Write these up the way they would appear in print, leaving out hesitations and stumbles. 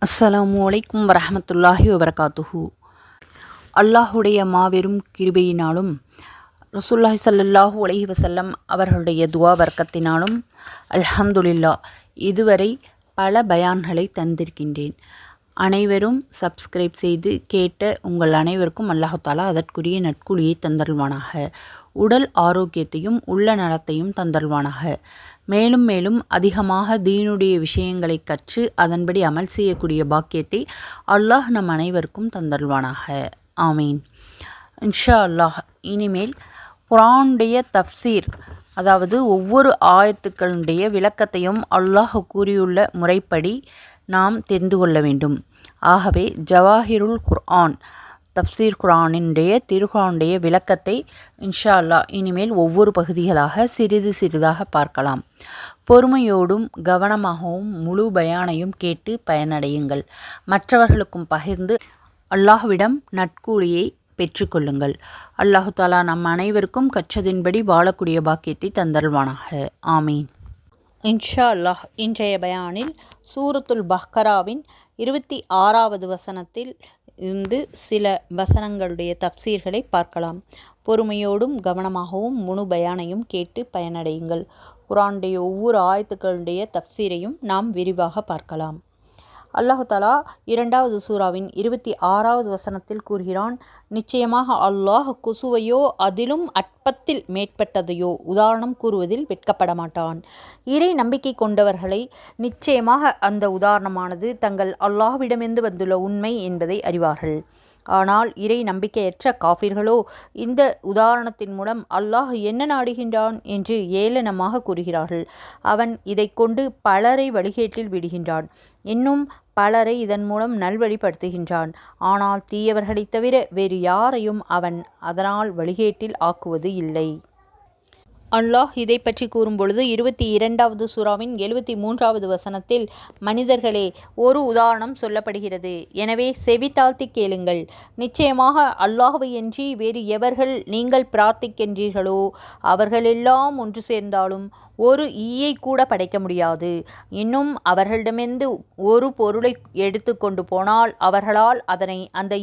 அஸ்ஸலாமு அலைக்கும் வரஹமத்துல்லாஹி வபரகாத்துஹு. அல்லாஹுடைய மாபெரும் கிருபையினாலும் ரசூலுல்லாஹி ஸல்லல்லாஹு அலைஹி வஸல்லம் அவர்களுடைய துவா வர்க்கத்தினாலும் அல்ஹம்துலில்லாஹ் இதுவரை பல பயான்களை தந்திருக்கின்றேன். அனைவரும் சப்ஸ்கிரைப் செய்து கேட்ட உங்கள் அனைவருக்கும் அல்லாஹு தாலா அதற்குரிய நற்கூலியை தந்தருள்வானாக. உடல் ஆரோக்கியத்தையும் உள்ள நலத்தையும் தந்தருள்வானாக. மேலும் மேலும் அதிகமாக தீனுடைய விஷயங்களை கற்று அதன்படி அமல் செய்யக்கூடிய பாக்கியத்தை அல்லாஹ் நம் அனைவருக்கும் தந்தருள்வானாக. ஆமீன். இன்ஷா அல்லாஹ் இனிமேல் குர்ஆனுடைய தஃப்சீர், அதாவது ஒவ்வொரு ஆயத்துக்களுடைய விளக்கத்தையும் அல்லாஹ் கூறியுள்ள முறைப்படி நாம் தெரிந்து கொள்ள வேண்டும். ஆகவே ஜவாஹிருல் குர்ஆன் தஃப்சீர் குர்ஆனுடைய திருக்குர்ஆனுடைய விளக்கத்தை இன்ஷா அல்லாஹ் இனிமேல் ஒவ்வொரு பகுதிகளாக சிறிது சிறிதாக பார்க்கலாம். பொறுமையோடும் கவனமாகவும் முழு பயானையும் கேட்டு பயனடையுங்கள். மற்றவர்களுக்கும் பகிர்ந்து அல்லாஹ்விடம் நற்கூலியை பெற்றுக்கொள்ளுங்கள். அல்லாஹு தாலா நம் அனைவருக்கும் கற்றதின்படி வாழக்கூடிய பாக்கியத்தை தந்தருள்வானாக. ஆமீன். இன்ஷா அல்லாஹ் இன்றைய பயானில் சூரத்துல் பஹ்கராவின் 26வது வசனத்தில் இருந்து சில வசனங்களுடைய தப்சீர்களை பார்க்கலாம். பொறுமையோடும் கவனமாகவும் முழு பயானையும் கேட்டு பயனடையுங்கள். குர்ஆனுடைய ஒவ்வொரு ஆயத்துக்களுடைய தப்சீரையும் நாம் விரிவாக பார்க்கலாம். அல்லாஹு தஆலா 2வது சூராவின் 26வது வசனத்தில் கூறுகிறான், நிச்சயமாக அல்லாஹ் குசுவையோ அதிலும் அற்பத்தில் மேற்பட்டதையோ உதாரணம் கூறுவதில் வெட்கப்பட மாட்டான். இறை நம்பிக்கை கொண்டவர்களை நிச்சயமாக அந்த உதாரணமானது தங்கள் அல்லாஹ்விடமிருந்து வந்துள்ள உண்மை என்பதை அறிவார்கள். ஆனால் இறை நம்பிக்கையற்ற காஃபிர்களோ இந்த உதாரணத்தின் மூலம் அல்லாஹ் என்ன நாடுகின்றான் என்று ஏளனமாக கூறுகிறார்கள். அவன் இதை கொண்டு பலரை வழிகேட்டில் விடுகின்றான், இன்னும் பலரை இதன் மூலம் நல்வழிப்படுத்துகின்றான். ஆனால் தீயவர்களைத் தவிர வேறு யாரையும் அவன் அதனால் வழிகேட்டில் ஆக்குவது இல்லை. அல்லாஹ் இதை பற்றி கூறும்பொழுது 22வது சூராவின் 73வது வசனத்தில், மனிதர்களே, ஒரு உதாரணம் சொல்லப்படுகிறது, எனவே செவி தாழ்த்தி கேளுங்கள். நிச்சயமாக அல்லாஹ்வையன்றி வேறு எவர்கள் நீங்கள் பிரார்த்திக்கின்றீர்களோ அவர்களெல்லாம் ஒன்று சேர்ந்தாலும் ஒரு ஈயை கூட படைக்க முடியாது. இன்னும் அவர்களிடமிருந்து ஒரு பொருளை எடுத்து கொண்டு போனால் அவர்களால் அதனை அந்த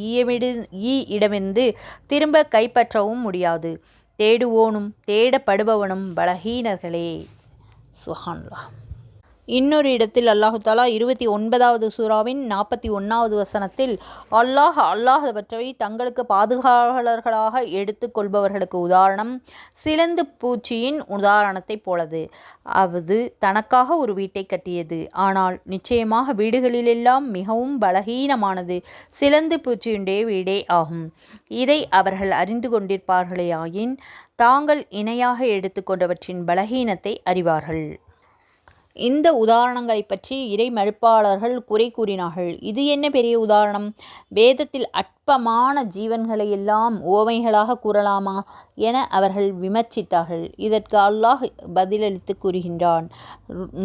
ஈ இடமிருந்து திரும்ப கைப்பற்றவும் முடியாது. தேடுவோனும் தேடப்படுபவனும் பலஹீனர்களே. சுப்ஹானல்லாஹ். இன்னொரு இடத்தில் அல்லாஹு தாலா 29வது சூராவின் 41வது வசனத்தில், அல்லாஹ்வற்றை தங்களுக்கு பாதுகாவலர்களாக எடுத்து கொள்பவர்களுக்கு உதாரணம் சிலந்து பூச்சியின் உதாரணத்தைப் போலது. அது தனக்காக ஒரு வீட்டை கட்டியது. ஆனால் நிச்சயமாக வீடுகளிலெல்லாம் மிகவும் பலகீனமானது சிலந்து பூச்சியுடைய வீடே ஆகும். இதை அவர்கள் அறிந்து கொண்டிருப்பார்களேயாயின் தாங்கள் இணையாக எடுத்துக்கொண்டவற்றின் பலகீனத்தை அறிவார்கள். இந்த உதாரணங்களை பற்றி இறை மறுப்பாளர்கள் குறை கூறினார்கள். இது என்ன பெரிய உதாரணம்? வேதத்தில் அற்பமான ஜீவன்களை எல்லாம் உவமைகளாக கூறலாமா என அவர்கள் விமர்சித்தார்கள். இதற்கு அல்லாஹ் பதிலளித்து கூறுகின்றான்,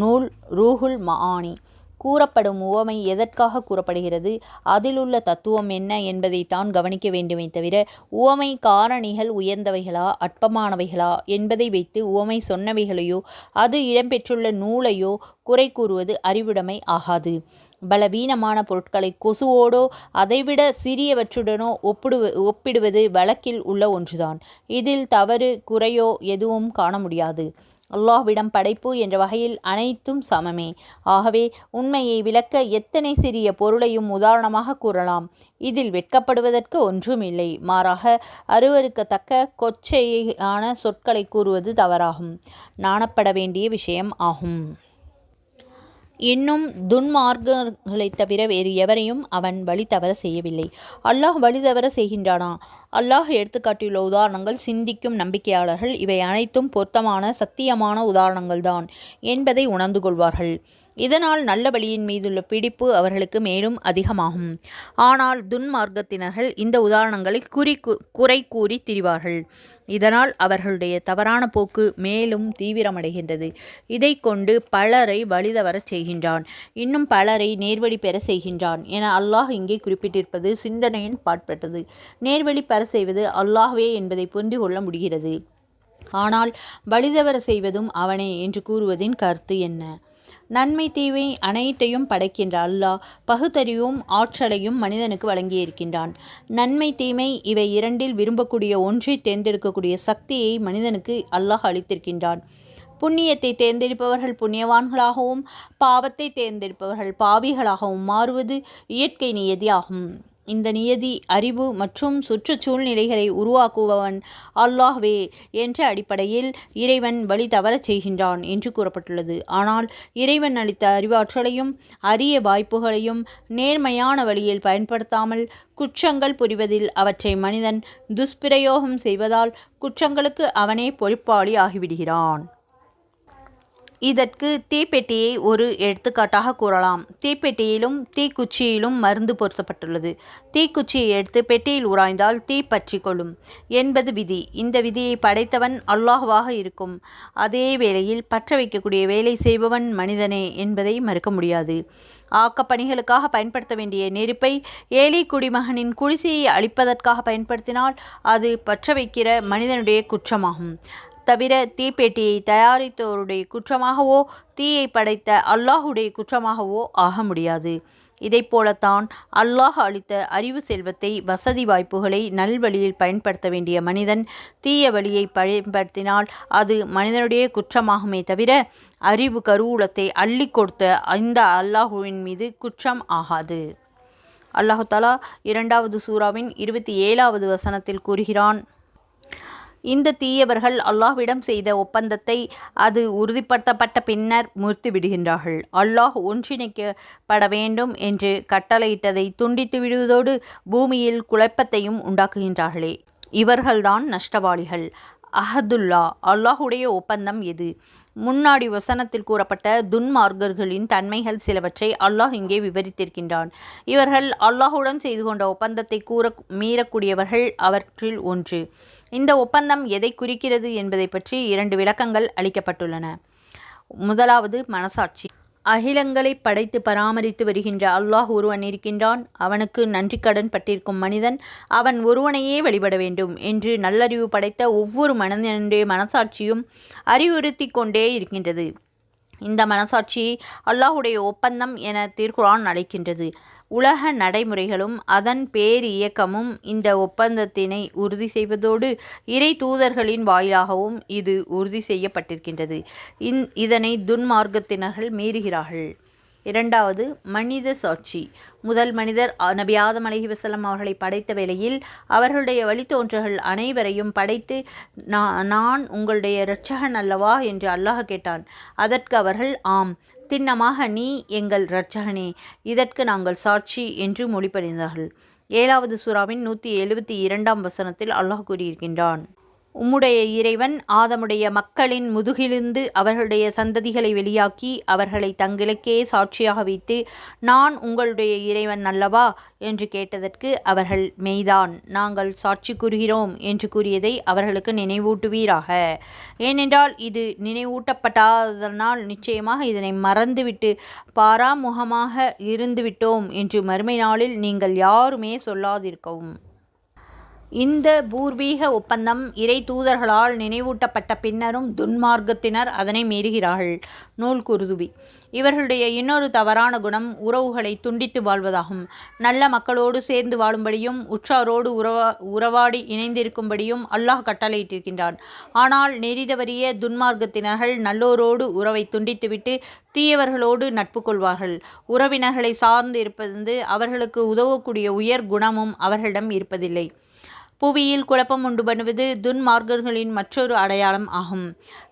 நூல் ரூஹுல் மஆனி கூறப்படும் உவமை எதற்காக கூறப்படுகிறது, அதில் உள்ள தத்துவம் என்ன என்பதைத்தான் கவனிக்க வேண்டுமே தவிர உவமை காரணிகள் உயர்ந்தவைகளா அற்பமானவைகளா என்பதை வைத்து உவமை சொன்னவைகளையோ அது இடம்பெற்றுள்ள நூலையோ குறை கூறுவது அறிவுடைமை ஆகாது. பலவீனமான பொருட்களை கொசுவோடோ அதைவிட சிறியவற்றுடனோ ஒப்பிடுவது வழக்கில் உள்ள ஒன்றுதான். இதில் தவறு குறையோ எதுவும் காண முடியாது. அல்லாஹ்விடம் படைப்பு என்ற வகையில் அனைத்தும் சமமே. ஆகவே உண்மையை விளக்க எத்தனை சிறிய பொருளையும் உதாரணமாக கூறலாம். இதில் வெட்கப்படுவதற்கு ஒன்றும் இல்லை. மாறாக அருவருக்கத்தக்க கொச்சையான சொற்களை கூறுவது தவறாகும், நாணப்பட வேண்டிய விஷயம் ஆகும். இன்னும் துன்மார்க்கர்களைத் தவிர வேறு எவரையும் அவன் வழி தவற செய்யவில்லை. அல்லாஹ் வழி தவற செய்கின்றானா? அல்லாஹ் எடுத்துக்காட்டியுள்ள உதாரணங்கள் சிந்திக்கும் நம்பிக்கையாளர்கள் இவை அனைத்தும் பொருத்தமான சத்தியமான உதாரணங்கள்தான் என்பதை உணர்ந்து கொள்வார்கள். இதனால் நல்ல வழியின் மீதுள்ள பிடிப்பு அவர்களுக்கு மேலும் அதிகமாகும். ஆனால் துன்மார்க்கத்தினர்கள் இந்த உதாரணங்களை குறை கூறி திரிவார்கள். இதனால் அவர்களுடைய தவறான போக்கு மேலும் தீவிரமடைகின்றது. இதை கொண்டு பலரை வழிதவறச் செய்கின்றான், இன்னும் பலரை நேர்வழி பெற செய்கின்றான் என அல்லாஹ் இங்கே குறிப்பிட்டிருப்பது சிந்தனையின் பாற்பட்டது. நேர்வழி பெற செய்வது அல்லாஹ்வே என்பதை புரிந்து கொள்ள முடிகிறது. ஆனால் வழிதவற செய்வதும் அவனே என்று கூறுவதின் கருத்து என்ன? நன்மை தீமை அனைத்தையும் படைக்கின்ற அல்லாஹ் பகுத்தறிவும் ஆற்றலையும் மனிதனுக்கு வழங்கியிருக்கின்றான். நன்மை தீமை இவை இரண்டில் விரும்பக்கூடிய ஒன்றை தேர்ந்தெடுக்கக்கூடிய சக்தியை மனிதனுக்கு அல்லாஹ் அளித்திருக்கின்றான். புண்ணியத்தை தேர்ந்தெடுப்பவர்கள் புண்ணியவான்களாகவும் பாவத்தை தேர்ந்தெடுப்பவர்கள் பாவிகளாகவும் மாறுவது இயற்கை நியதியாகும். இந்த நியதி அறிவு மற்றும் சுற்றுச்சூழ்நிலைகளை உருவாக்குபவன் அல்லாஹ்வே என்ற அடிப்படையில் இறைவன் வழி தவறச் செய்கின்றான் என்று கூறப்பட்டுள்ளது. ஆனால் இறைவன் அளித்த அறிவாற்றலையும் அரிய வாய்ப்புகளையும் நேர்மையான வழியில் பயன்படுத்தாமல் குற்றங்கள் புரிவதில் அவற்றை மனிதன் துஷ்பிரயோகம் செய்வதால் குற்றங்களுக்கு அவனே பொறுப்பாளி ஆகிவிடுகிறான். இதற்கு தீப்பெட்டியை ஒரு எடுத்துக்காட்டாக கூறலாம். தீப்பெட்டியிலும் தீக்குச்சியிலும் மருந்து பொருத்தப்பட்டுள்ளது. தீக்குச்சியை எடுத்து பெட்டியில் உராய்ந்தால் தீ பற்றி கொள்ளும் என்பது விதி. இந்த விதியை படைத்தவன் அல்லாஹ்வாக இருக்கும். அதே வேளையில் பற்ற வைக்கக்கூடிய வேலை செய்பவன் மனிதனே என்பதை மறுக்க முடியாது. ஆக்கப்பணிகளுக்காக பயன்படுத்த வேண்டிய நெருப்பை ஏழை குடிமகனின் குடிசையை அழிப்பதற்காக பயன்படுத்தினால் அது பற்ற வைக்கிற மனிதனுடைய குற்றமாகும். தவிர தீப்பெட்டியை தயாரித்தோருடைய குற்றமாகவோ தீயை படைத்த அல்லாஹுடைய குற்றமாகவோ ஆக முடியாது. இதை போலத்தான் அல்லாஹ் அளித்த அறிவு செல்வத்தை வசதி வாய்ப்புகளை நல்வழியில் பயன்படுத்த வேண்டிய மனிதன் தீய வழியை பயன்படுத்தினால் அது மனிதனுடைய குற்றமாகுமே தவிர அறிவு கருவூலத்தை அள்ளி கொடுத்த இந்த அல்லாஹுவின் மீது குற்றம் ஆகாது. அல்லாஹு தஆலா 2வது சூராவின் 27வது வசனத்தில் கூறுகிறான், இந்த தீயவர்கள் அல்லாஹ்விடம் செய்த ஒப்பந்தத்தை அது உறுதிப்படுத்தப்பட்ட பின்னர் முறித்து விடுகின்றார்கள். அல்லாஹ் ஒன்றிணைக்கப்பட வேண்டும் என்று கட்டளையிட்டதை துண்டித்து விடுவதோடு பூமியில் குழப்பத்தையும் உண்டாக்குகின்றார்களே, இவர்கள்தான் நஷ்டவாளிகள். அஹதுல்லா அல்லாஹுடைய ஒப்பந்தம் எது? முன்னாடி வசனத்தில் கூறப்பட்ட துன்மார்க்கர்களின் தன்மைகள் சிலவற்றை அல்லாஹ் இங்கே விவரித்திருக்கின்றான். இவர்கள் அல்லாஹுடன் செய்து கொண்ட ஒப்பந்தத்தை மீறக்கூடியவர்கள். அவற்றில் ஒன்று. இந்த ஒப்பந்தம் எதை குறிக்கிறது என்பதை பற்றி 2 விளக்கங்கள் அளிக்கப்பட்டுள்ளன. முதலாவது மனசாட்சி. அகிலங்களை படைத்து பராமரித்து வருகின்ற அல்லாஹ் ஒருவன் இருக்கின்றான். அவனுக்கு நன்றி கடன் பட்டிருக்கும் மனிதன் அவன் ஒருவனையே வழிபட வேண்டும் என்று நல்லறிவு படைத்த ஒவ்வொரு மனிதனுடைய மனசாட்சியும் அறிவுறுத்தி கொண்டே இருக்கின்றது. இந்த மனசாட்சியை அல்லாஹுடைய ஒப்பந்தம் என திருக்குர்ஆன் அழைக்கின்றது. உலக நடைமுறைகளும் அதன் பேரியக்கமும் இந்த ஒப்பந்தத்தினை உறுதி செய்வதோடு இறை தூதர்களின் வாயிலாகவும் இது உறுதி செய்யப்பட்டிருக்கின்றது. இதனை துன்மார்க்கத்தினர்கள் மீறுகிறார்கள். 2வது மனித சாட்சி. முதல் மனிதர் நபி ஆதம் அலைஹிவஸல்லம் அவர்களை படைத்த வேளையில் அவர்களுடைய வழித்தோன்றல்கள் அனைவரையும் படைத்து நான் உங்களுடைய இரட்சகன் அல்லவா என்று அல்லாஹ் கேட்டான். அதற்கு அவர்கள் ஆம், திண்ணமாக நீ எங்கள் இரட்சகனே, இதற்கு நாங்கள் சாட்சி என்று மொழிபெயர்ந்தார்கள். 7வது சூராவின் 172ஆம் வசனத்தில் அல்லாஹ் கூறியிருக்கின்றான், உம்முடைய இறைவன் ஆதமுடைய மக்களின் முதுகிலிருந்து அவர்களுடைய சந்ததிகளை வெளியாக்கி அவர்களை தங்களுக்கே சாட்சியாக வைத்து நான் உங்களுடைய இறைவன் அல்லவா என்று கேட்டதற்கு அவர்கள் மெய்தான், நாங்கள் சாட்சி கூறுகிறோம் என்று கூறியதை அவர்களுக்கு நினைவூட்டுவீராக. ஏனென்றால் இது நினைவூட்டப்படாததனால் நிச்சயமாக இதனை மறந்துவிட்டு பாராமுகமாக இருந்துவிட்டோம் என்று மறுமை நாளில் நீங்கள் யாருமே சொல்லாதிருக்கவும். இந்த பூர்வீக ஒப்பந்தம் இறை தூதர்களால் நினைவூட்டப்பட்ட பின்னரும் துன்மார்க்கத்தினர் அதனை மீறுகிறார்கள். நூல் குருதுபி. இவர்களுடைய இன்னொரு தவறான குணம் உறவுகளை துண்டித்து வாழ்வதாகும். நல்ல மக்களோடு சேர்ந்து வாழும்படியும் உற்றாரோடு உறவாடி இணைந்திருக்கும்படியும் அல்லாஹ் கட்டளையிட்டிருக்கின்றான். ஆனால் நெறிதவறிய துன்மார்க்கத்தினர்கள் நல்லோரோடு உறவை துண்டித்துவிட்டு தீயவர்களோடு நட்பு கொள்வார்கள். உறவினர்களை சார்ந்து இருப்பது அவர்களுக்கு உதவக்கூடிய உயர் குணமும் அவர்களிடம் இருப்பதில்லை. புவியில் குழப்பம் உண்டு பண்ணுவது துன்மார்க்கர்களின் மற்றொரு அடையாளம் ஆகும்.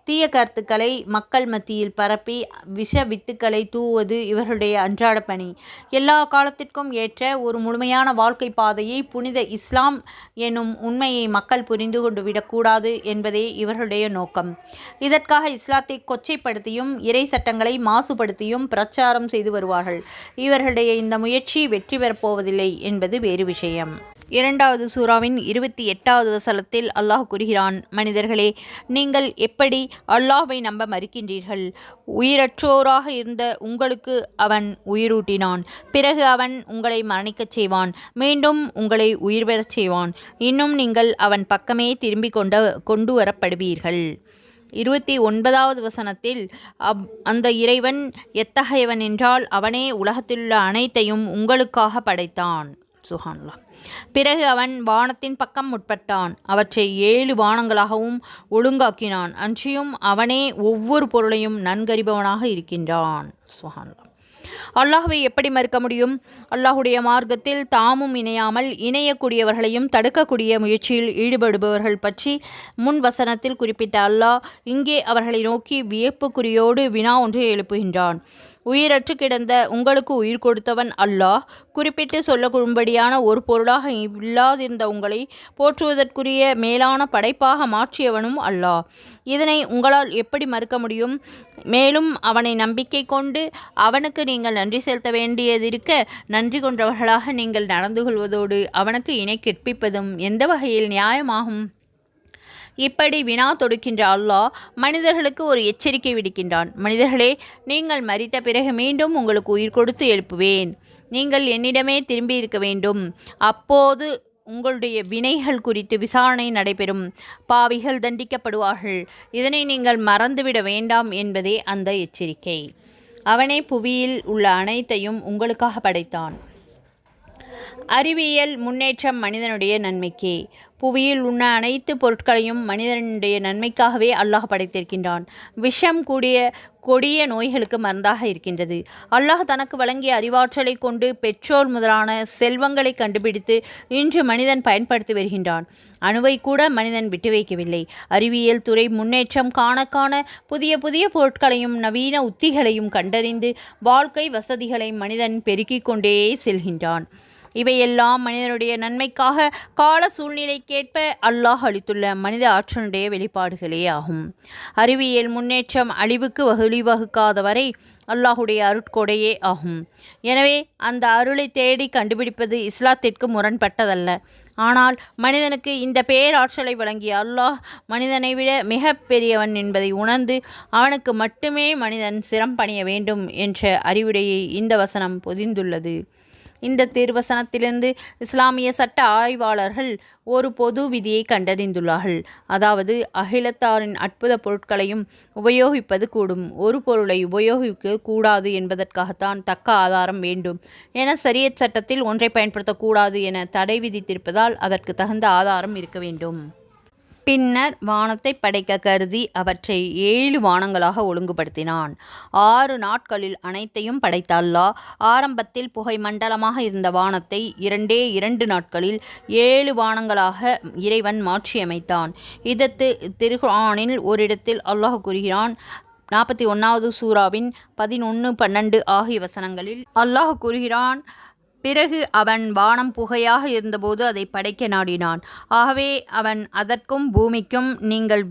தீய கருத்துக்களை மக்கள் மத்தியில் பரப்பி விஷ வித்துக்களை தூவுவது இவர்களுடைய அன்றாட பணி. எல்லா காலத்திற்கும் ஏற்ற ஒரு முழுமையான வாழ்க்கை பாதையை புனித இஸ்லாம் எனும் உண்மையை மக்கள் புரிந்து கொண்டு விடக்கூடாது என்பதே இவர்களுடைய நோக்கம். இதற்காக இஸ்லாத்தை கொச்சைப்படுத்தியும் இறை சட்டங்களை மாசுபடுத்தியும் பிரச்சாரம் செய்து வருவார்கள். இவர்களுடைய இந்த முயற்சி வெற்றி பெறப்போவதில்லை என்பது வேறு விஷயம். 2வது சூராவின் 28வது வசனத்தில் அல்லாஹ் கூறுகிறான், மனிதர்களே, நீங்கள் எப்படி அல்லாஹ்வை நம்ப மறுக்கின்றீர்கள்? உயிரற்றோராக இருந்த உங்களுக்கு அவன் உயிரூட்டினான். பிறகு அவன் உங்களை மரணிக்கச் செய்வான். மீண்டும் உங்களை உயிர் பெறச் செய்வான். இன்னும் நீங்கள் அவன் பக்கமே திரும்பி கொண்டு வரப்படுவீர்கள். 29வது வசனத்தில் அந்த இறைவன் எத்தகையவன் என்றால் அவனே உலகத்திலுள்ள அனைத்தையும் உங்களுக்காக படைத்தான். சுஹானல்லாஹ். பிறகு அவன் வானத்தின் பக்கம் முற்பட்டான், அவற்றை 7 வானங்களாகவும் ஒழுங்காக்கினான். அன்றியும் அவனே ஒவ்வொரு பொருளையும் நன்கறிபவனாக இருக்கின்றான். சுஹானல்லாஹ். அல்லாஹ்வை எப்படி மறுக்க முடியும்? அல்லாஹுடைய மார்க்கத்தில் தாமும் இணையாமல் இணையக்கூடியவர்களையும் தடுக்கக்கூடிய முயற்சியில் ஈடுபடுபவர்கள் பற்றி முன் வசனத்தில் குறிப்பிட்ட அல்லாஹ் இங்கே அவர்களை நோக்கி வியப்புக்குறியோடு வினா ஒன்றை எழுப்புகின்றான். உயிரற்று கிடந்த உங்களுக்கு உயிர் கொடுத்தவன் அல்லாஹ், குறிப்பிட்டு சொல்லக்கும்படியான ஒரு பொருளாக இல்லாதிருந்த உங்களை போற்றுவதற்குரிய மேலான படைப்பாக மாற்றியவனும் அல்லாஹ். இதனை உங்களால் எப்படி மறுக்க முடியும்? மேலும் அவனை நம்பிக்கை கொண்டு அவனுக்கு நீங்கள் நன்றி செலுத்த வேண்டியதிருக்க நன்றி கொண்டவர்களாக நீங்கள் நடந்து கொள்வதோடு அவனுக்கு இணை கற்பிப்பதும் எந்த வகையில் நியாயமாகும்? இப்படி வினா தொடுக்கின்ற அல்லாஹ் மனிதர்களுக்கு ஒரு எச்சரிக்கை விடுக்கின்றான். மனிதர்களே, நீங்கள் மரித்த பிறகு மீண்டும் உங்களுக்கு உயிர் கொடுத்து எழுப்புவேன். நீங்கள் என்னிடமே திரும்பி இருக்க வேண்டும். அப்போது உங்களுடைய வினைகள் குறித்து விசாரணை நடைபெறும். பாவிகள் தண்டிக்கப்படுவார்கள். இதனை நீங்கள் மறந்துவிட வேண்டாம் என்பதே அந்த எச்சரிக்கை. அவனே புவியில் உள்ள அனைத்தையும் உங்களுக்காக படைத்தான். அறிவியல் முன்னேற்றம் மனிதனுடைய நன்மைக்கே. புவியில் உள்ள அனைத்து பொருட்களையும் மனிதனுடைய நன்மைக்காகவே அல்லாஹ் படைத்திருக்கின்றான். விஷம் கொடிய நோய்களுக்கு மருந்தாக இருக்கின்றது. அல்லாஹ் தனக்கு வழங்கிய அறிவாற்றலை கொண்டு பெட்ரோல் முதலான செல்வங்களை கண்டுபிடித்து இன்று மனிதன் பயன்படுத்தி வருகின்றான். அணுவை கூட மனிதன் விட்டு வைக்கவில்லை. அறிவியல் துறை முன்னேற்றம் காண புதிய புதிய பொருட்களையும் நவீன உத்திகளையும் கண்டறிந்து வாழ்க்கை வசதிகளை மனிதன் பெருக்கிக் கொண்டே செல்கின்றான். இவையெல்லாம் மனிதனுடைய நன்மைக்காக கால சூழ்நிலைக்கேற்ப அல்லாஹ் அளித்துள்ள மனித ஆற்றலுடைய வெளிப்பாடுகளே ஆகும். அறிவியல் முன்னேற்றம் அழிவுக்கு வழிவகுக்காத வரை அல்லாஹுடைய அருட்கொடையே ஆகும். எனவே அந்த அருளை தேடி கண்டுபிடிப்பது இஸ்லாத்திற்கு முரண்பட்டதல்ல. ஆனால் மனிதனுக்கு இந்த பேராற்றலை வழங்கிய அல்லாஹ் மனிதனை விட மிக பெரியவன் என்பதை உணர்ந்து அவனுக்கு மட்டுமே மனிதன் சிரம் பணிய வேண்டும் என்ற அறிவுரையை இந்த வசனம் பொதிந்துள்ளது. இந்த திருவசனத்திலிருந்து இஸ்லாமிய சட்ட ஆய்வாளர்கள் ஒரு பொது விதியை கண்டறிந்துள்ளார்கள். அதாவது அகிலத்தாரின் அற்புத பொருட்களையும் உபயோகிப்பது கூடும், ஒரு பொருளை உபயோகிக்க கூடாது என்பதற்காகத்தான் தக்க ஆதாரம் வேண்டும் என ஷரியத் சட்டத்தில் ஒன்றை பயன்படுத்தக்கூடாது என தடை விதித்திருப்பதால் அதற்கு தகுந்த ஆதாரம் இருக்க வேண்டும். பின்னர் வானத்தை படைக்க கருதி அவற்றை 7 வானங்களாக ஒழுங்குபடுத்தினான். 6 நாட்களில் அனைத்தையும் படைத்த அல்லாஹ் ஆரம்பத்தில் புகை மண்டலமாக இருந்த வானத்தை 2 நாட்களில் 7 வானங்களாக இறைவன் மாற்றியமைத்தான். இதற்கு திருக்குர்ஆனில் ஓரிடத்தில் அல்லாஹ் கூறுகிறான். 41வது சூராவின் 11, 12 ஆகிய வசனங்களில் அல்லாஹ் கூறுகிறான், பிறகு அவன் வானம் புகையாக இருந்தபோது அதை படைக்க நாடினான். ஆகவே அவன் அதற்கும் பூமிக்கும் நீங்கள்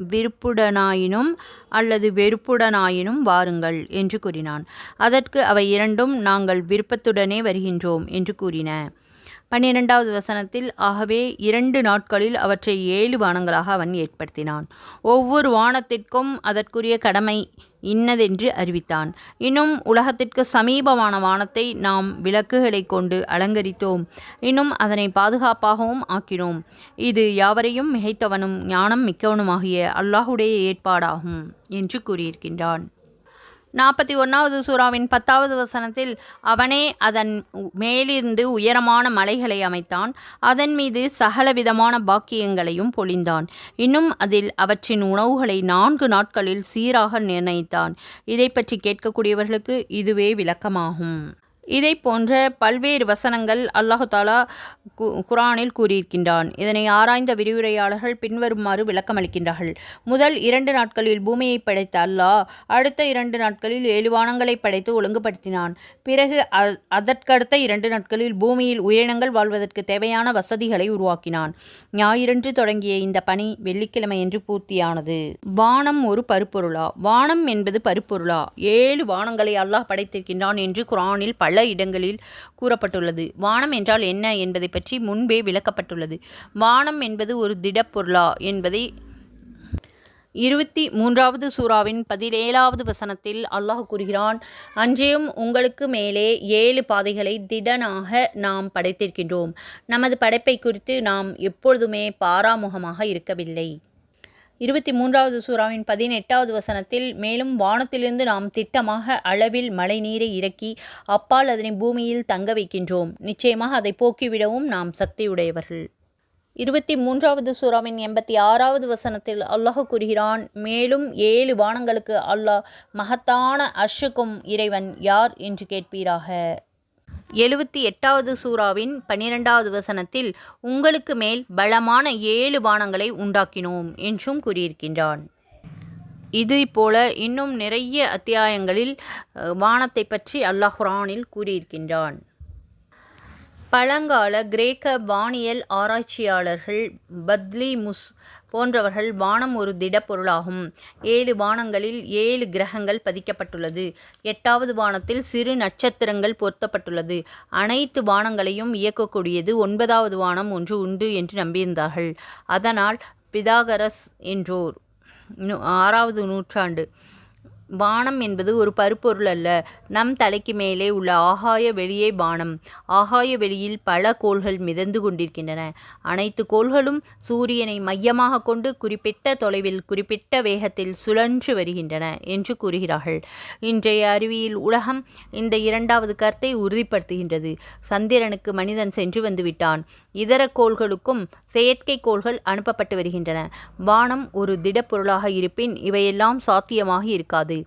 விருப்புடனாயினும் அல்லது வெறுப்புடனாயினும் வாருங்கள் என்று கூறினான். அதற்கு அவை இரண்டும் நாங்கள் விருப்பத்துடனே வருகின்றோம் என்று கூறின. 12வது வசனத்தில் ஆகவே 2 நாட்களில் அவற்றை 7 வானங்களாக அவன் ஏற்படுத்தினான். ஒவ்வொரு வானத்திற்கும் அதற்குரிய கடமை இன்னதென்று அறிவித்தான். இன்னும் உலகத்திற்கு சமீபமான வானத்தை நாம் விளக்குகளை கொண்டு அலங்கரித்தோம். இன்னும் அதனை பாதுகாப்பாகவும் ஆக்கினோம். இது யாவரையும் மிகைத்தவனும் ஞானம் மிக்கவனுமாகிய அல்லாஹுடைய ஏற்பாடாகும் என்று கூறியிருக்கின்றான். 41வது சூராவின் 10வது வசனத்தில் அவனே அதன் மேலிருந்து உயரமான மலைகளை அமைத்தான், அதன் மீது சகலவிதமான பாக்கியங்களையும் பொழிந்தான். இன்னும் அதில் அவற்றின் உணவுகளை 4 நாட்களில் சீராக நிர்ணயித்தான். இதை பற்றி கேட்கக்கூடியவர்களுக்கு இதுவே விளக்கமாகும். இதை போன்ற பல்வேறு வசனங்கள் அல்லாஹு தாலா குர்ஆனில் கூறியிருக்கின்றான். இதனை ஆராய்ந்த விரிவுரையாளர்கள் பின்வருமாறு விளக்கமளிக்கின்றார்கள். முதல் 2 நாட்களில் பூமியை படைத்த அல்லாஹ் அடுத்த 2 நாட்களில் 7 வானங்களை படைத்து ஒழுங்குபடுத்தினான். பிறகு அதற்கடுத்த 2 நாட்களில் பூமியில் உயிரினங்கள் வாழ்வதற்கு தேவையான வசதிகளை உருவாக்கினான். ஞாயிறன்று தொடங்கிய இந்த பணி வெள்ளிக்கிழமையன்று பூர்த்தியானது. வானம் ஒரு பருப்பொருளா? வானம் என்பது பருப்பொருளா? 7 வானங்களை அல்லாஹ் படைத்திருக்கின்றான் என்று குர்ஆனில் பல இடங்களில் கூறப்பட்டுள்ளது. வானம் என்றால் என்ன என்பதை பற்றி முன்பே விளக்கப்பட்டுள்ளது. வானம் என்பது ஒரு திடப்பொருளா என்பதை 23வது சூராவின் 17வது வசனத்தில் அல்லாஹ் கூறுகிறான். அன்றையும் உங்களுக்கு மேலே 7 பாதைகளை திடனாக நாம் படைத்திருக்கின்றோம். நமது படைப்பை குறித்து நாம் எப்பொழுதுமே பாராமுகமாக இருக்கவில்லை. 23வது சூராவின் 18வது வசனத்தில் மேலும் வானத்திலிருந்து நாம் திட்டமாக அளவில் மழை நீரை இறக்கி அப்பால் அதனை பூமியில் தங்க வைக்கின்றோம். நிச்சயமாக அதை போக்கிவிடவும் நாம் சக்தியுடையவர்கள். 23வது சூராவின் 86வது வசனத்தில் அல்லாஹ் கூறுகிறான், மேலும் 7 வானங்களுக்கு அல்லாஹ் மகத்தான அர்ஷுக்கும் இறைவன் யார் என்று கேட்பீராக. 78வது சூராவின் 12வது வசனத்தில் உங்களுக்கு மேல் பலமான 7 வானங்களை உண்டாக்கினோம் என்றும் கூறியிருக்கின்றான். இது போல இன்னும் நிறைய அத்தியாயங்களில் வானத்தை பற்றி அல்லாஹ் குர்ஆனில் கூறியிருக்கின்றான். பழங்கால கிரேக்க வானியல் ஆராய்ச்சியாளர்கள் பத்லிமுஸ் போன்றவர்கள் வானம் ஒரு திடப்பொருளாகும். 7 வானங்களில் 7 கிரகங்கள் பதிக்கப்பட்டுள்ளது. 8வது வானத்தில் சிறு நட்சத்திரங்கள் பொருத்தப்பட்டுள்ளது. அனைத்து வானங்களையும் இயக்கக்கூடியது 9வது வானம் ஒன்று உண்டு என்று நம்பியிருந்தார்கள். அதனால் பிதாகரஸ் என்றோர் 6வது நூற்றாண்டு வானம் என்பது ஒரு பருப்பொருள் அல்ல, நம் தலைக்கு மேலே உள்ள ஆகாய வெளியே வானம். ஆகாய வெளியில் பல கோள்கள் மிதந்து கொண்டிருக்கின்றன. அனைத்து கோள்களும் சூரியனை மையமாக கொண்டு குறிப்பிட்ட தொலைவில் குறிப்பிட்ட வேகத்தில் சுழன்று வருகின்றன என்று கூறுகிறார்கள். இன்றைய அறிவியல் உலகம் இந்த 2வது கருத்தை உறுதிப்படுத்துகின்றது. சந்திரனுக்கு மனிதன் சென்று வந்துவிட்டான். இதர கோள்களுக்கும் செயற்கை கோள்கள் அனுப்பப்பட்டு வருகின்றன. வானம் ஒரு திடப்பொருளாக இருப்பின் இவையெல்லாம் சாத்தியமாக இருக்காது.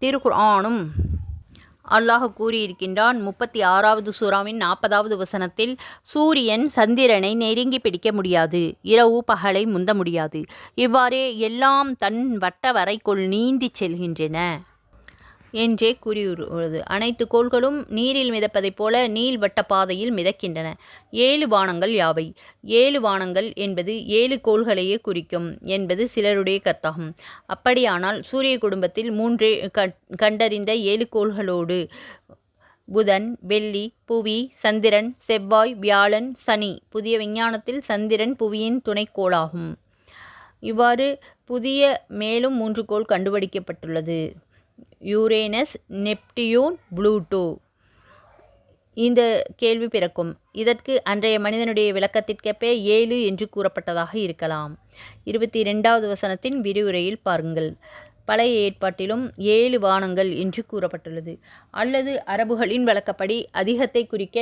திருக்குர்ஆனும் அல்லாஹ் கூறியிருக்கின்றான். 36வது சூராவின் 40வது வசனத்தில் சூரியன் சந்திரனை நெருங்கி பிடிக்க முடியாது, இரவு பகலை முந்த முடியாது. இவ்வாறே எல்லாம் தன் வட்ட வரைக்குள் நீந்தி செல்கின்றன என்றே கூறியுள்ளது. அனைத்து கோள்களும் நீரில் மிதப்பதைப் போல நீள்வட்ட பாதையில் மிதக்கின்றன. 7 வானங்கள் யாவை? 7 வானங்கள் என்பது 7 கோள்களையே குறிக்கும் என்பது சிலருடைய கருத்தாகும். அப்படியானால் சூரிய குடும்பத்தில் 3 கண்டறிந்த 7 கோள்களோடு புதன், வெள்ளி, புவி, சந்திரன், செவ்வாய், வியாழன், சனி. புதிய விஞ்ஞானத்தில் சந்திரன் புவியின் துணைக்கோளாகும். இவ்வாறு புதிய மேலும் 3 கோள் கண்டுபிடிக்கப்பட்டுள்ளது. Uranus, Neptune, Pluto. இந்த கேள்வி பிறக்கும். இதற்கு அன்றைய மனிதனுடைய விளக்கத்திற்கேற்ப 7 என்று கூறப்பட்டதாக இருக்கலாம். 22வது வசனத்தின் விரிவுரையில் பாருங்கள். பழைய ஏற்பாட்டிலும் 7 வானங்கள் என்று கூறப்பட்டுள்ளது. அல்லது அரபுகளின் வழக்கப்படி அதிகத்தை குறிக்க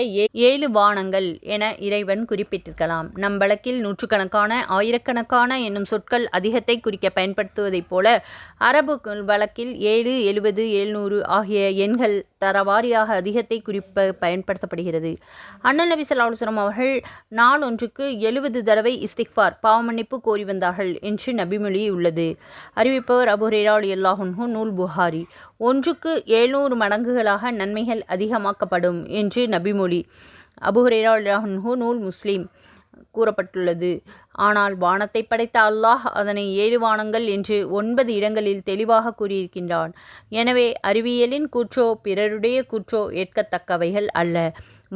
7 வானங்கள் என இறைவன் குறிப்பிட்டிருக்கலாம். நம் வழக்கில் நூற்றுக்கணக்கான, ஆயிரக்கணக்கான என்னும் சொற்கள் அதிகத்தை குறிக்க பயன்படுத்துவதைப் போல அரபு வழக்கில் 7, 70, 700 ஆகிய எண்கள் தரவாரியாக அதிகத்தை குறிப்ப பயன்படுத்தப்படுகிறது. அண்ணல் நபி ஸல்லல்லாஹு அலைஹி வஸல்லம் அவர்கள் நாள் ஒன்றுக்கு 70 தடவை இஸ்திக்ஃபார் பாவமன்னிப்பு கோரி வந்தார்கள் என்று நபிமொழி உள்ளது. அறிவிப்பவர் அபூ ஹுரைரா ரலியல்லாஹு அன்ஹு, நூல் புகாரி. ஒன்றுக்கு 700 மடங்குகளாக நன்மைகள் அதிகமாக்கப்படும் என்று நபிமொழி அபூ ஹுரைரா ரலியல்லாஹு அன்ஹு, நூல் முஸ்லிம் கூறப்பட்டுள்ளது. ஆனால் வானத்தை படைத்த அல்லாஹ் அதனை 7 வானங்கள் என்று 9 இடங்களில் தெளிவாக கூறியிருக்கின்றான். எனவே அறிவியலின் கூற்றோ பிறருடைய கூற்றோ ஏற்கத்தக்கவைகள் அல்ல.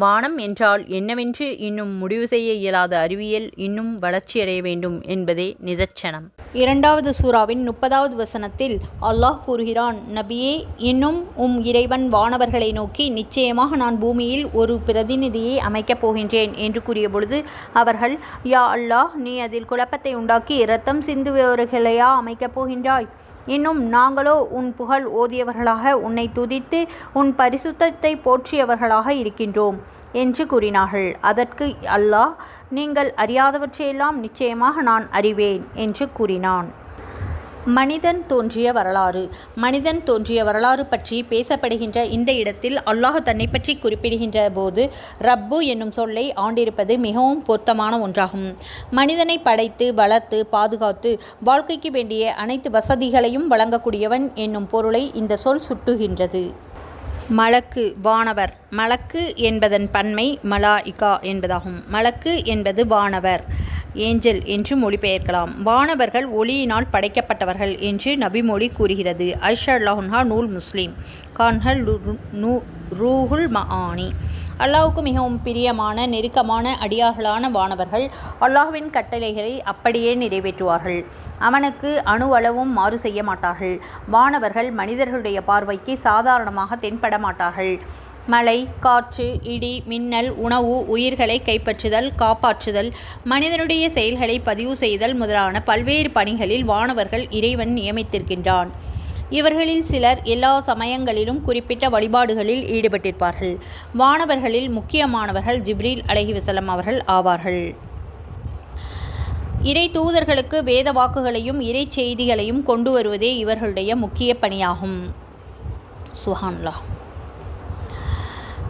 வானம் என்றால் என்னவென்று இன்னும் முடிவு செய்ய இயலாத அறிவியல் இன்னும் வளர்ச்சியடைய வேண்டும் என்பதே நிதர்சனம். 2வது சூராவின் 30வது வசனத்தில் அல்லாஹ் கூறுகிறான், நபியே, இன்னும் இறைவன் வானவர்களை நோக்கி, நிச்சயமாக நான் பூமியில் ஒரு பிரதிநிதியை அமைக்கப் போகின்றேன் என்று கூறிய பொழுது அவர்கள், யா அல்லாஹ், நீ அதில் குழப்பத்தை உண்டாக்கி இரத்தம் சிந்துபவர்களையா அமைக்கப் போகின்றாய்? இன்னும் நாங்களோ உன் புகழ் ஓதியவர்களாக உன்னை துதித்து உன் பரிசுத்தத்தை போற்றியவர்களாக இருக்கின்றோம் என்று கூறினார்கள். அதற்கு அல்லாஹ், நீங்கள் அறியாதவற்றையெல்லாம் நிச்சயமாக நான் அறிவேன் என்று கூறினான். மனிதன் தோன்றிய வரலாறு. மனிதன் தோன்றிய வரலாறு பற்றி பேசப்படுகின்ற இந்த இடத்தில் அல்லாஹ் தன்னை பற்றி குறிப்பிடுகின்ற போது ரப்பு என்னும் சொல்லை ஆண்டிருப்பது மிகவும் பொருத்தமான ஒன்றாகும். மனிதனை படைத்து வளர்த்து பாதுகாத்து வாழ்க்கைக்கு வேண்டிய அனைத்து வசதிகளையும் வழங்கக்கூடியவன் என்னும் பொருளை இந்த சொல் சுட்டுகின்றது. மலக்கு, வானவர். மலக்கு என்பதன் பன்மை மலாயிகா என்பதாகும். மலக்கு என்பது வானவர், ஏஞ்சல் என்று மொழிபெயர்க்கலாம். வானவர்கள் ஒளியினால் படைக்கப்பட்டவர்கள் என்று நபிமொழி கூறுகிறது. ஆயிஷா ரலியல்லாஹு அன்ஹா, நூல் முஸ்லிம். கான்ஹல் ரூஹுல் மஆனி. அல்லாஹ்வுக்கு மிகவும் பிரியமான நெருக்கமான அடியார்களான வானவர்கள் அல்லாஹ்வின் கட்டளைகளை அப்படியே நிறைவேற்றுவார்கள். அவனுக்கு அணுவளவும் மாறு செய்ய மாட்டார்கள். வானவர்கள் மனிதர்களுடைய பார்வைக்கு சாதாரணமாக தென்பட மாட்டார்கள். மழை, காற்று, இடி, மின்னல், உணவு, உயிர்களை கைப்பற்றுதல், காப்பாற்றுதல், மனிதனுடைய செயல்களை பதிவு செய்தல் முதலான பல்வேறு பணிகளில் வானவர்கள் இறைவன் நியமித்திருக்கின்றான். இவர்களில் சிலர் எல்லா சமயங்களிலும் குறிப்பிட்ட வழிபாடுகளில் ஈடுபட்டிருப்பார்கள். வானவர்களில் முக்கியமானவர்கள் ஜிப்ரீல் அலைஹிவஸல்லம் அவர்கள் ஆவார்கள். இறை தூதர்களுக்கு வேத வாக்குகளையும் இறை செய்திகளையும் கொண்டு வருவதே இவர்களுடைய முக்கிய பணியாகும். சுப்ஹானல்லாஹ்.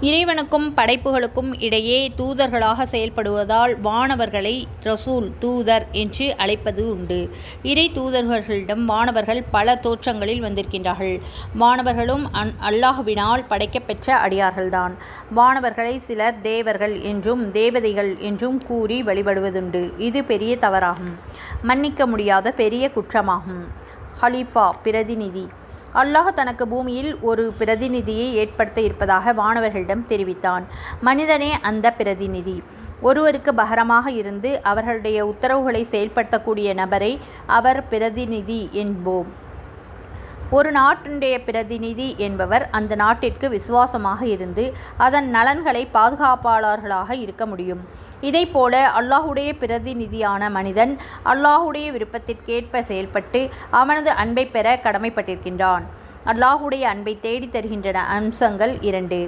இறைவனுக்கும் படைப்புகளுக்கும் இடையே தூதர்களாக செயல்படுவதால் வானவர்களை ரசூல், தூதர் என்று அழைப்பது உண்டு. இறை தூதர்களிடம் வானவர்கள் பல தோற்றங்களில் வந்திருக்கின்றார்கள். வானவர்களும் அல்லாஹுவினால் படைக்கப்பெற்ற அடியார்கள்தான். வானவர்களை சிலர் தேவர்கள் என்றும் தேவதைகள் என்றும் கூறி வழிபடுவதுண்டு. இது பெரிய தவறாகும், மன்னிக்க முடியாத பெரிய குற்றமாகும். ஹலீஃபா, பிரதிநிதி. அல்லாஹ் தனக்கு பூமியில் ஒரு பிரதிநிதியை ஏற்படுத்த இருப்பதாக வானவர்களிடம் தெரிவித்தான். மனிதனே அந்த பிரதிநிதி. ஒருவருக்கு பகரமாக இருந்து அவர்களுடைய உத்தரவுகளை செயல்படுத்தக்கூடிய நபரை அவர் பிரதிநிதி என்போம். ஒரு நாட்டினுடைய பிரதிநிதி என்பவர் அந்த நாட்டிற்கு விசுவாசமாக இருந்து அதன் நலன்களை பாதுகாப்பாளர்களாக இருக்க முடியும். இதைப்போல அல்லாஹுடைய பிரதிநிதியான மனிதன் அல்லாஹுடைய விருப்பத்திற்கேற்ப செயல்பட்டு அவனது அன்பை பெற கடமைப்பட்டிருக்கின்றான். அல்லாஹுடைய அன்பை தேடி தருகின்றன அம்சங்கள் 2.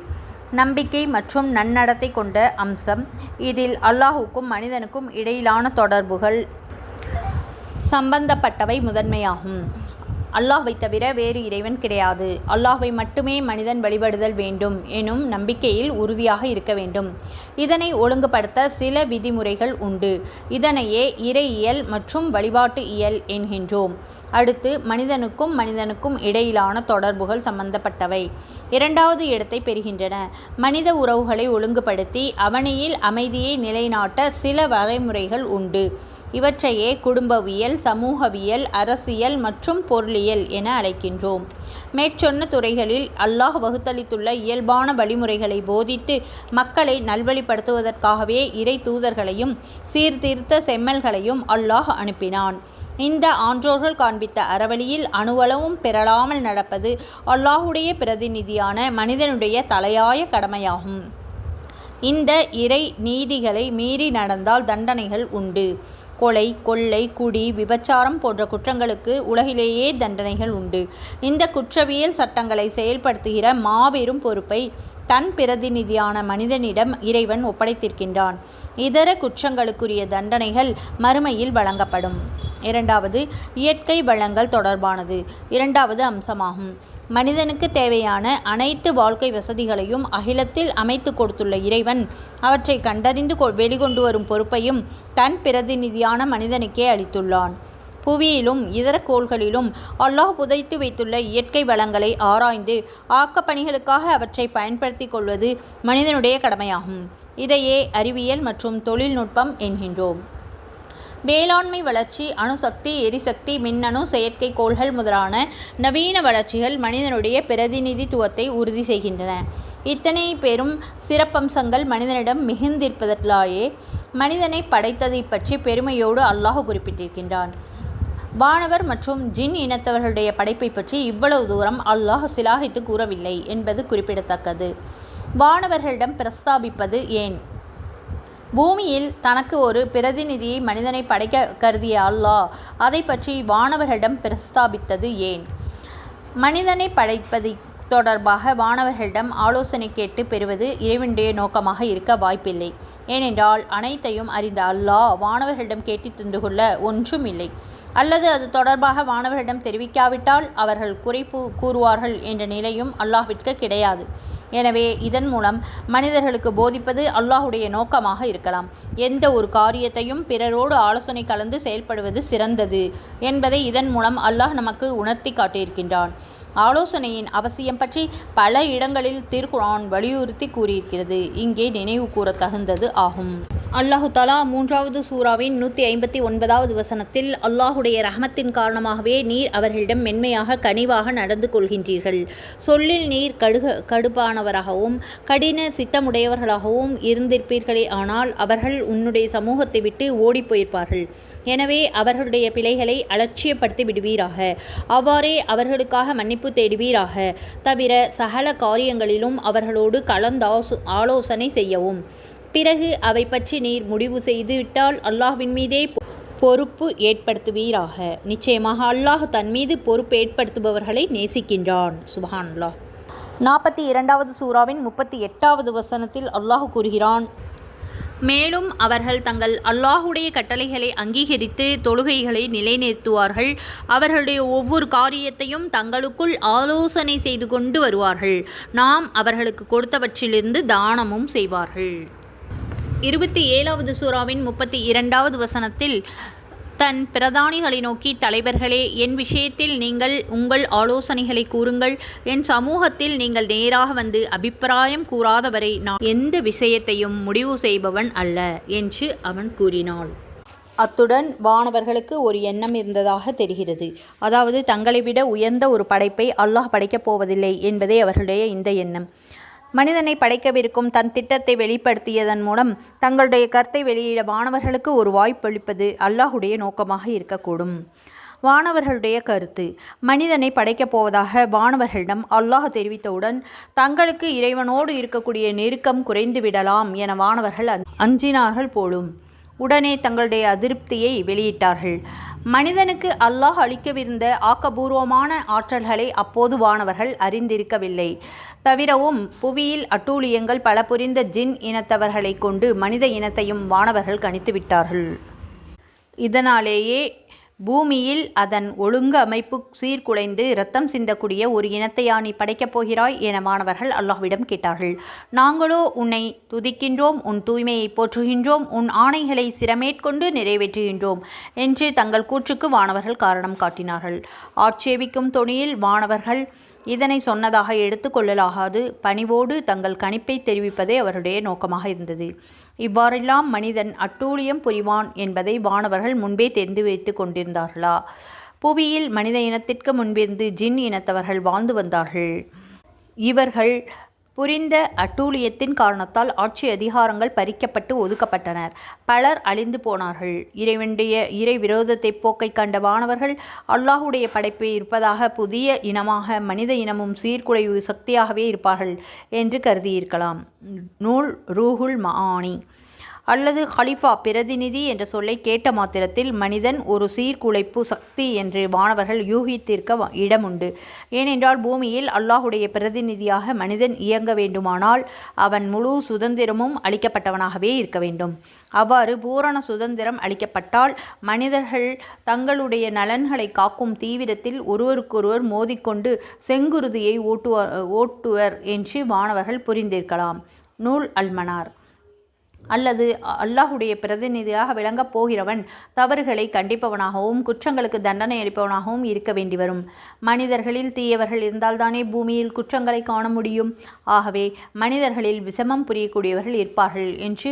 நம்பிக்கை மற்றும் நன்னடத்தை கொண்ட அம்சம். இதில் அல்லாஹுக்கும் மனிதனுக்கும் இடையிலான தொடர்புகள் சம்பந்தப்பட்டவை முதன்மையாகும். அல்லாஹ்வை தவிர வேறு இறைவன் கிடையாது, அல்லாஹ்வை மட்டுமே மனிதன் வழிபடுதல் வேண்டும் எனும் நம்பிக்கையில் உறுதியாக இருக்க வேண்டும். இதனை ஒழுங்குபடுத்த சில விதிமுறைகள் உண்டு. இதனையே இறையியல் மற்றும் வழிபாட்டு இயல் என்கின்றோம். அடுத்து மனிதனுக்கும் இடையிலான தொடர்புகள் சம்பந்தப்பட்டவை 2வது இடத்தை பெறுகின்றன. மனித உறவுகளை ஒழுங்குபடுத்தி அவனியில் அமைதியை நிலைநாட்ட சில வரைமுறைகள் உண்டு. இவற்றையே குடும்பவியல், சமூகவியல், அரசியல் மற்றும் பொருளியல் என அழைக்கின்றோம். மேற்சொன்ன துறைகளில் அல்லாஹ் வகுத்தளித்துள்ள இயல்பான வழிமுறைகளை போதித்து மக்களை நல்வழிப்படுத்துவதற்காகவே இறை தூதர்களையும் சீர்திருத்த செம்மல்களையும் அல்லாஹ் அனுப்பினான். இந்த ஆன்றோர்கள் காண்பித்த அறவழியில் அணுவளவும் பெறலாமல் நடப்பது அல்லாஹுடைய பிரதிநிதியான மனிதனுடைய தலையாய கடமையாகும். இந்த இறை நீதிகளை மீறி நடந்தால் தண்டனைகள் உண்டு. கொலை, கொள்ளை, குடி, விபச்சாரம் போன்ற குற்றங்களுக்கு உலகிலேயே தண்டனைகள் உண்டு. இந்த குற்றவியல் சட்டங்களை செயல்படுத்துகிற மாபெரும் பொறுப்பை தன் பிரதிநிதியான மனிதனிடம் இறைவன் ஒப்படைத்திருக்கின்றான். இதர குற்றங்களுக்குரிய தண்டனைகள் மறுமையில் வழங்கப்படும். 2வது இயற்கை வளங்கள் தொடர்பானது 2வது அம்சமாகும். மனிதனுக்கு தேவையான அனைத்து வாழ்க்கை வசதிகளையும் அகிலத்தில் அமைத்து கொடுத்துள்ள இறைவன் அவற்றை கண்டறிந்து வெளிக்கொண்டு வரும் பொறுப்பையும் தன் பிரதிநிதியான மனிதனுக்கே அளித்துள்ளான். புவியிலும் இதர கோள்களிலும் அல்லாஹ் புதைத்து வைத்துள்ள இயற்கை வளங்களை ஆராய்ந்து ஆக்கப்பணிகளுக்காக அவற்றை பயன்படுத்தி கொள்வது மனிதனுடைய கடமையாகும். இதையே அறிவியல் மற்றும் தொழில்நுட்பம் என்கின்றோம். வேளாண்மை வளர்ச்சி, அணுசக்தி, எரிசக்தி, மின்னணு, செயற்கை கோள்கள் முதலான நவீன வளர்ச்சிகள் மனிதனுடைய பிரதிநிதித்துவத்தை உறுதி செய்கின்றன. இத்தனை பெரும் சிறப்பம்சங்கள் மனிதனிடம் மிகுந்திருப்பதற்காயே மனிதனை படைத்ததை பற்றி பெருமையோடு அல்லாஹ் குறிப்பிட்டிருக்கின்றான். வானவர் மற்றும் ஜின் இனத்தவர்களுடைய படைப்பை பற்றி இவ்வளவு தூரம் அல்லாஹ் சிலாகித்து கூறவில்லை என்பது குறிப்பிடத்தக்கது. வானவர்களிடம் பிரஸ்தாபிப்பது ஏன்? பூமியில் தனக்கு ஒரு பிரதிநிதியை மனிதனை படைக்க கருதிய அல்லாஹ் அதை பற்றி வானவர்களிடம் பிரஸ்தாபித்தது ஏன்? மனிதனை படைப்பதை தொடர்பாக வானவர்களிடம் ஆலோசனை கேட்டு பெறுவது இறைவனுடைய நோக்கமாக இருக்க வாய்ப்பில்லை. ஏனென்றால் அனைத்தையும் அறிந்த அல்லாஹ் வானவர்களிடம் கேட்டு தந்து கொள்ள ஒன்றும் இல்லை. அல்லது அது தொடர்பாக வானவர்களிடம் தெரிவிக்காவிட்டால் அவர்கள் குறைப்பு கூறுவார்கள் என்ற நிலையும் அல்லாஹ்விற்கு கிடையாது. எனவே இதன் மூலம் மனிதர்களுக்கு போதிப்பது அல்லாஹுடைய நோக்கமாக இருக்கலாம். எந்த ஒரு காரியத்தையும் பிறரோடு ஆலோசனை கலந்து செயல்படுவது சிறந்தது என்பதை இதன் மூலம் அல்லாஹ் நமக்கு உணர்த்தி காட்டியிருக்கின்றான். ஆலோசனையின் அவசியம் பற்றி பல இடங்களில் திருக்குர்ஆன் வலியுறுத்தி கூறியிருக்கிறது. இங்கே நினைவு கூற தகுந்தது ஆகும். அல்லாஹு தஆலா 3வது சூராவின் 159வது வசனத்தில், அல்லாஹுடைய ரஹமத்தின் காரணமாகவே நீர் அவர்களிடம் மென்மையாக கனிவாக நடந்து கொள்கின்றீர்கள். சொல்லில் நீர் கடுப்பானவராகவும் கடின சித்தமுடையவர்களாகவும் இருந்திருப்பீர்களே, ஆனால் அவர்கள் உன்னுடைய சமூகத்தை விட்டு ஓடிப்போயிருப்பார்கள். எனவே அவர்களுடைய பிழைகளை அலட்சியப்படுத்தி விடுவீராக. அவ்வாறே அவர்களுக்காக மன்னிப்பு தேடுவீராக. தவிர சகல காரியங்களிலும் அவர்களோடு ஆலோசனை செய்யவும். பிறகு அவை பற்றி நீர் முடிவு செய்துவிட்டால் அல்லாஹ்வின் மீதே பொறுப்பு ஏற்படுத்துவீராக. நிச்சயமாக அல்லாஹ் தன் மீது பொறுப்பு ஏற்படுத்துபவர்களை நேசிக்கின்றான். சுப்ஹானல்லாஹ். 42வது சூராவின் 38வது வசனத்தில் அல்லாஹ் கூறுகிறான், மேலும் அவர்கள் தங்கள் அல்லாஹுடைய கட்டளைகளை அங்கீகரித்து தொழுகைகளை நிலைநிறுத்துவார்கள். அவர்களுடைய ஒவ்வொரு காரியத்தையும் தங்களுக்குள் ஆலோசனை செய்து கொண்டு வருவார்கள். நாம் அவர்களுக்கு கொடுத்தவற்றிலிருந்து தானமும் செய்வார்கள். 27வது சூராவின் 32வது வசனத்தில் தன் பிரதானிகளை நோக்கி, தலைவர்களே, என் விஷயத்தில் நீங்கள் உங்கள் ஆலோசனைகளை கூறுங்கள். என் சமூகத்தில் நீங்கள் நேராக வந்து அபிப்பிராயம் கூறாதவரை நான் எந்த விஷயத்தையும் முடிவு செய்பவன் அல்ல என்று அவன் கூறினான். அத்துடன் வானவர்களுக்கு ஒரு எண்ணம் இருந்ததாக தெரிகிறது. அதாவது தங்களை விட உயர்ந்த ஒரு படைப்பை அல்லாஹ் படைக்கப் போவதில்லை என்பதே அவர்களுடைய இந்த எண்ணம். மனிதனை படைக்கவிருக்கும் தன் திட்டத்தை வெளிப்படுத்தியதன் மூலம் தங்களுடைய கருத்தை வெளியிட வானவர்களுக்கு ஒரு வாய்ப்பளிப்பது அல்லாஹுடைய நோக்கமாக இருக்கக்கூடும். வானவர்களுடைய கருத்து: மனிதனை படைக்கப் போவதாக வானவர்களிடம் அல்லாஹ் தெரிவித்தவுடன் தங்களுக்கு இறைவனோடு இருக்கக்கூடிய நெருக்கம் குறைந்துவிடலாம் என வானவர்கள் அஞ்சினார்கள் போலும். உடனே தங்களுடைய அதிருப்தியை வெளியிட்டார்கள். மனிதனுக்கு அல்லாஹ் அளிக்கவிருந்த ஆக்கபூர்வமான ஆற்றல்களை அப்போது வானவர்கள் அறிந்திருக்கவில்லை. தவிரவும் புவியில் அட்டூழியங்கள் பல புரிந்த ஜின் இனத்தவர்களை கொண்டு மனித இனத்தையும் வானவர்கள் கணித்துவிட்டார்கள். இதனாலேயே பூமியில் அதன் ஒழுங்கு அமைப்பு சீர்குலைந்து இரத்தம் சிந்தக்கூடிய ஒரு இனத்தையா நீ படைக்கப் போகிறாய் என வானவர்கள் அல்லாஹ்விடம் கேட்டார்கள். நாங்களோ உன்னை துதிக்கின்றோம், உன் தூய்மையை போற்றுகின்றோம், உன் ஆணைகளை சிரமேற்கொண்டு நிறைவேற்றுகின்றோம் என்று தங்கள் கூற்றுக்கு வானவர்கள் காரணம் காட்டினார்கள். ஆட்சேபிக்கும் தொனியில் வானவர்கள் இதனை சொன்னதாக எடுத்து கொள்ளலாகாது. பணிவோடு தங்கள் கணிப்பை தெரிவிப்பதே அவருடைய நோக்கமாக இருந்தது. இவ்வாறெல்லாம் மனிதன் அட்டூழியம் புரிவான் என்பதை வானவர்கள் முன்பே தெரிந்து வைத்து கொண்டிருந்தார்களா? புவியில் மனித இனத்திற்கு முன்பிருந்து ஜின் இனத்தவர்கள் வாழ்ந்து வந்தார்கள். இவர்கள் புரிந்த அட்டூழியத்தின் காரணத்தால் ஆட்சி அதிகாரங்கள் பறிக்கப்பட்டு ஒதுக்கப்பட்டனர். பலர் அழிந்து போனார்கள். இறை விரோதத்தை போக்கை கண்ட வானவர்கள் அல்லாஹுடைய படைப்பு இருப்பதாக புதிய இனமாக மனித இனமும் சீர்குலைவு சக்தியாகவே இருப்பார்கள் என்று கருதியிருக்கலாம். நூல் ரூஹுல் மஆனி அல்லது ஹலிஃபா பிரதிநிதி என்ற சொல்லை கேட்ட மாத்திரத்தில் மனிதன் ஒரு சீர்குலைப்பு சக்தி என்று வானவர்கள் யூகித்திருக்க இடமுண்டு. ஏனென்றால் பூமியில் அல்லாஹுடைய பிரதிநிதியாக மனிதன் இயங்க வேண்டுமானால் அவன் முழு சுதந்திரமும் அளிக்கப்பட்டவனாகவே இருக்க வேண்டும். அவ்வாறு பூரண சுதந்திரம் அளிக்கப்பட்டால் மனிதர்கள் தங்களுடைய நலன்களை காக்கும் தீவிரத்தில் ஒருவருக்கொருவர் மோதிக்கொண்டு செங்குருதியை ஓட்டுவர் என்று வானவர்கள் புரிந்திருக்கலாம். நூல் அல்மனார் அல்லது அல்லாஹுடைய பிரதிநிதியாக விளங்கப் போகிறவன் தவறுகளை கண்டிப்பவனாகவும் குற்றங்களுக்கு தண்டனை அளிப்பவனாகவும் இருக்க வேண்டி வரும். மனிதர்களில் தீயவர்கள் இருந்தால்தானே பூமியில் குற்றங்களை காண முடியும். ஆகவே மனிதர்களில் விஷமம் புரியக்கூடியவர்கள் இருப்பார்கள் என்று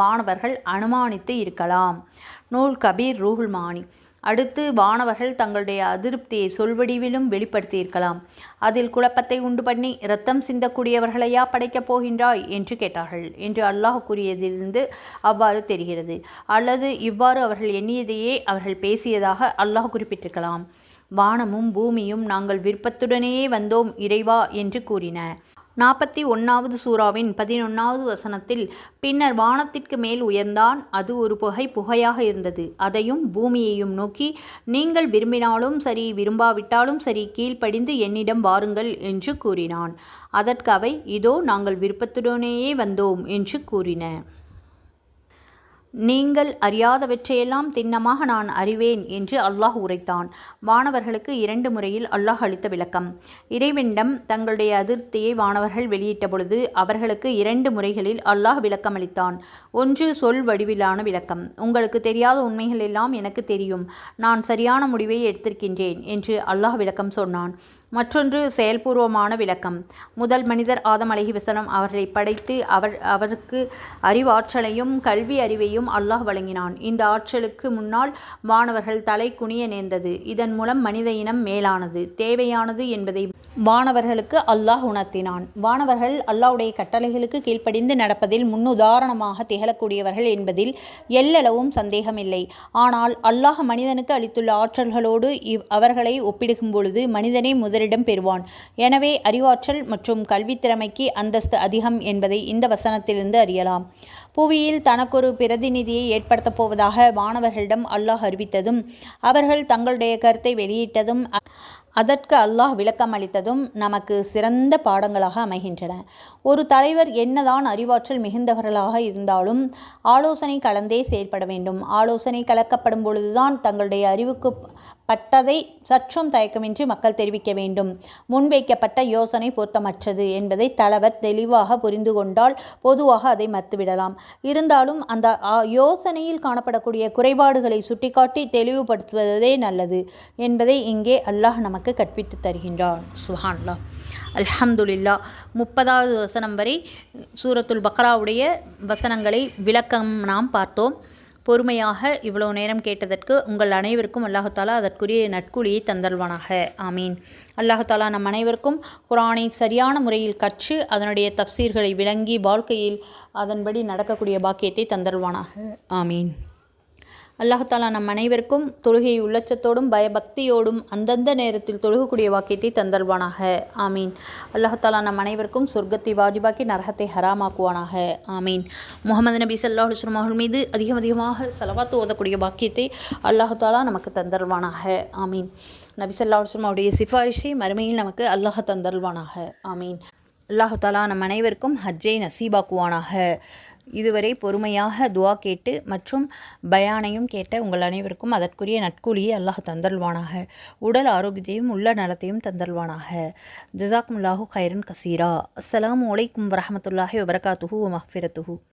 வானவர்கள் அனுமானித்து இருக்கலாம். நூல் கபீர் ரூஹுல் மானி அடுத்து வானவர்கள் தங்களுடைய அதிருப்தியை சொல்வடிவிலும் வெளிப்படுத்தியிருக்கலாம். அதில் குழப்பத்தை உண்டு பண்ணி இரத்தம் சிந்தக்கூடியவர்களையா படைக்கப் போகின்றாய் என்று கேட்டார்கள் என்று அல்லாஹ் கூறியதிலிருந்து அவ்வாறு தெரிகிறது. அல்லது இவ்வாறு அவர்கள் எண்ணியதையே அவர்கள் பேசியதாக அல்லாஹ் குறிப்பிட்டிருக்கலாம். வானமும் பூமியும் நாங்கள் விருப்பத்துடனேயே வந்தோம் இறைவா என்று கூறின. 41வது சூராவின் 11வது வசனத்தில், பின்னர் வானத்திற்கு மேல் உயர்ந்தான். அது ஒரு புகையாக இருந்தது. அதையும் பூமியையும் நோக்கி, நீங்கள் விரும்பினாலும் சரி விரும்பாவிட்டாலும் சரி கீழ்ப்படிந்து என்னிடம் வாருங்கள் என்று கூறினான். அதற்கு அவை, இதோ நாங்கள் விருப்பத்துடனேயே வந்தோம் என்று கூறின. நீங்கள் அறியாதவற்றையெல்லாம் திண்ணமாக நான் அறிவேன் என்று அல்லாஹ் உரைத்தான். வானவர்களுக்கு 2 முறையில் அல்லாஹ் அளித்த விளக்கம். இறைவனிடம் தங்களுடைய அதிருப்தியை வானவர்கள் வெளியிட்ட பொழுது அவர்களுக்கு 2 முறைகளில் அல்லாஹ் விளக்கம் அளித்தான். ஒன்று சொல் வடிவிலான விளக்கம். உங்களுக்கு தெரியாத உண்மைகள் எல்லாம் எனக்கு தெரியும், நான் சரியான முடிவை எடுத்திருக்கின்றேன் என்று அல்லாஹ் விளக்கம் சொன்னான். மற்றொன்று செயல்பூர்வமான விளக்கம். முதல் மனிதர் ஆதம் அலைஹிஸ்ஸலாம் அவர்களை படைத்து அவருக்கு அறிவாற்றலையும் கல்வி அறிவையும் அல்லாஹ் வழங்கினான். இந்த ஆற்றலுக்கு முன்னால் வானவர்கள் தலை குனிய நேர்ந்தது. இதன் மூலம் மனித இனம் மேலானது, தேவையானது என்பதை வானவர்களுக்கு அல்லாஹ் உணர்த்தினான். வானவர்கள் அல்லாஹ்வுடைய கட்டளைகளுக்கு கீழ்ப்படிந்து நடப்பதில் முன்னுதாரணமாக திகழக்கூடியவர்கள் என்பதில் எல்லளவும் சந்தேகமில்லை. ஆனால் அல்லாஹ் மனிதனுக்கு அளித்துள்ள ஆற்றல்களோடு அவர்களை ஒப்பிடுகும் பொழுது மனிதனே முதலிடம் பெறுவான். எனவே அறிவாற்றல் மற்றும் கல்வித்திறமைக்கு அந்தஸ்து அதிகம் என்பதை இந்த வசனத்திலிருந்து அறியலாம். புவியில் தனக்கொரு பிரதிநிதியை ஏற்படுத்தப் போவதாக வானவர்களிடம் அல்லாஹ் அறிவித்ததும், அவர்கள் தங்களுடைய கருத்தை வெளியிட்டதும், அதற்கு அல்லாஹ் விளக்கம் அளித்ததும் நமக்கு சிறந்த பாடங்களாக அமைகின்றன. ஒரு தலைவர் என்னதான் அறிவாற்றல் மிகுந்தவர்களாக இருந்தாலும் ஆலோசனை கலந்தே செயற்பட வேண்டும். ஆலோசனை கலக்கப்படும் பொழுதுதான் தங்களுடைய அறிவுக்கு பட்டதை சற்றும் தயக்கமின்றி மக்கள் தெரிவிக்க வேண்டும். முன்வைக்கப்பட்ட யோசனை பொருத்தமற்றது என்பதை தலைவர் தெளிவாக புரிந்து கொண்டால் பொதுவாக அதை மறுத்துவிடலாம். இருந்தாலும் அந்த யோசனையில் காணப்படக்கூடிய குறைபாடுகளை சுட்டிக்காட்டி தெளிவுபடுத்துவதே நல்லது என்பதை இங்கே அல்லாஹ் நமக்கு கற்பித்து தருகின்றான். சுப்ஹானல்லாஹ். அல்ஹம்துலில்லாஹ். 30வது வசனம் வரை சூரத்துல் பக்ராவுடைய வசனங்களை விளக்கம் நாம் பார்த்தோம். பொறுமையாக இவ்வளோ நேரம் கேட்டதற்கு உங்கள் அனைவருக்கும் அல்லாஹு தாலா அதற்குரிய நட்கூலியை தந்தல்வானாக. ஆமீன். அல்லாஹு தாலா நம் அனைவருக்கும் குர்ஆனை சரியான முறையில் கற்று அதனுடைய தப்சீர்களை விளங்கி வாழ்க்கையில் அதன்படி நடக்கக்கூடிய பாக்கியத்தை தந்தல்வானாக. ஆமீன். அல்லாஹு தாலா நம் அனைவருக்கும் தொழுகையை உள்ளச்சத்தோடும் பயபக்தியோடும் அந்தந்த நேரத்தில் தொழுகக்கூடிய வாக்கியத்தை தந்தல்வானாக. ஆமீன். அல்லாஹு தாலா நம் அனைவருக்கும் சொர்க்கத்தை வாஜிபாக்கி நரகத்தை ஹராமாக்குவானாக. ஆமீன். முஹம்மது நபி ஸல்லல்லாஹு அலைஹி வஸல்லம் அவர்கள் மீது அதிகமாக ஸலவாத்து ஓதக்கூடிய வாக்கியத்தை அல்லாஹு தாலா நமக்கு தந்தல்வானாக. ஆமீன். நபி ஸல்லல்லாஹு அலைஹி வஸல்லம் அவருடைய சிஃபாரிஷை மறுமையில் நமக்கு அல்லாஹ் தந்தல்வானாக. ஆமீன். அல்லாஹு தாலா நம் அனைவருக்கும் ஹஜ்ஜை நசீபாக்குவானாக. இதுவரை பொறுமையாக துவா கேட்டு மற்றும் பயானையும் கேட்ட உங்கள் அனைவருக்கும் அதற்குரிய நட்கூலியை அல்லாஹ் தந்தல்வானாக. உடல் ஆரோக்கியத்தையும் உள்ள நலத்தையும் தந்தல்வானாக. ஜஸாக்குமுல்லாஹு கைரன் கசீரா. அஸ்ஸலாமு அலைக்கும் வரஹ்மத்துல்லாஹி வபரகாத்துஹு வ மஃபிரத்துஹு.